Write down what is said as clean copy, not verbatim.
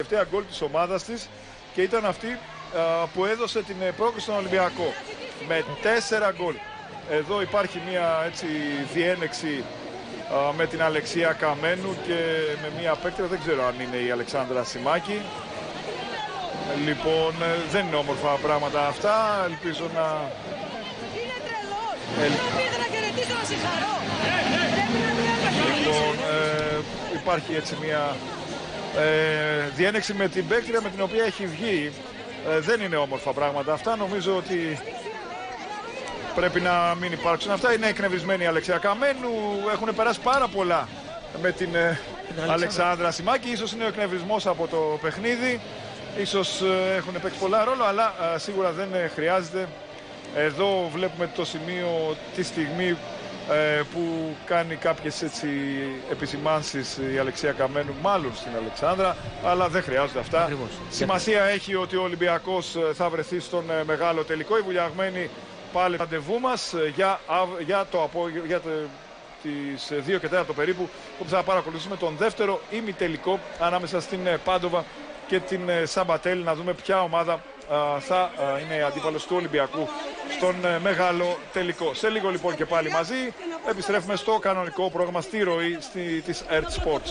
τελευταία γκολ της ομάδας της και ήταν αυτή που έδωσε την πρόκριση στον Ολυμπιακό με 4 γκολ. Εδώ υπάρχει μια έτσι διένεξη με την Αλεξία Καμένου και με μια παίκτρια, δεν ξέρω αν είναι η Αλεξάνδρα Σιμάκη. Λοιπόν, δεν είναι όμορφα πράγματα αυτά, ελπίζω να... Λοιπόν, υπάρχει έτσι μια διένεξη με την παίκτρια με την οποία έχει βγει. Δεν είναι όμορφα πράγματα αυτά, νομίζω ότι πρέπει να μην υπάρξουν αυτά. Είναι εκνευρισμένη η Αλεξία Καμένου, έχουν περάσει πάρα πολλά με την Αλεξάνδρα Σιμάκη. Ίσως είναι ο εκνευρισμός από το παιχνίδι, ίσως έχουν παίξει πολλά ρόλο, αλλά σίγουρα δεν χρειάζεται. Εδώ βλέπουμε το σημείο, τη στιγμή που κάνει κάποιες έτσι επισημάνσεις η Αλεξία Καμένου, μάλλον στην Αλεξάνδρα, αλλά δεν χρειάζονται αυτά. Ακριβώς. Σημασία έχει ότι ο Ολυμπιακός θα βρεθεί στον μεγάλο τελικό. Οι βουλιαγμένοι πάλι ραντεβού μας για τις 2 και 4 περίπου, όπου θα παρακολουθήσουμε τον δεύτερο ημιτελικό ανάμεσα στην Πάντοβα και την Σαμπατέλη, να δούμε ποια ομάδα θα είναι αντίπαλος του Ολυμπιακού στον μεγάλο τελικό. Σε λίγο λοιπόν και πάλι μαζί επιστρέφουμε στο κανονικό πρόγραμμα, στη ροή της ERT Sports.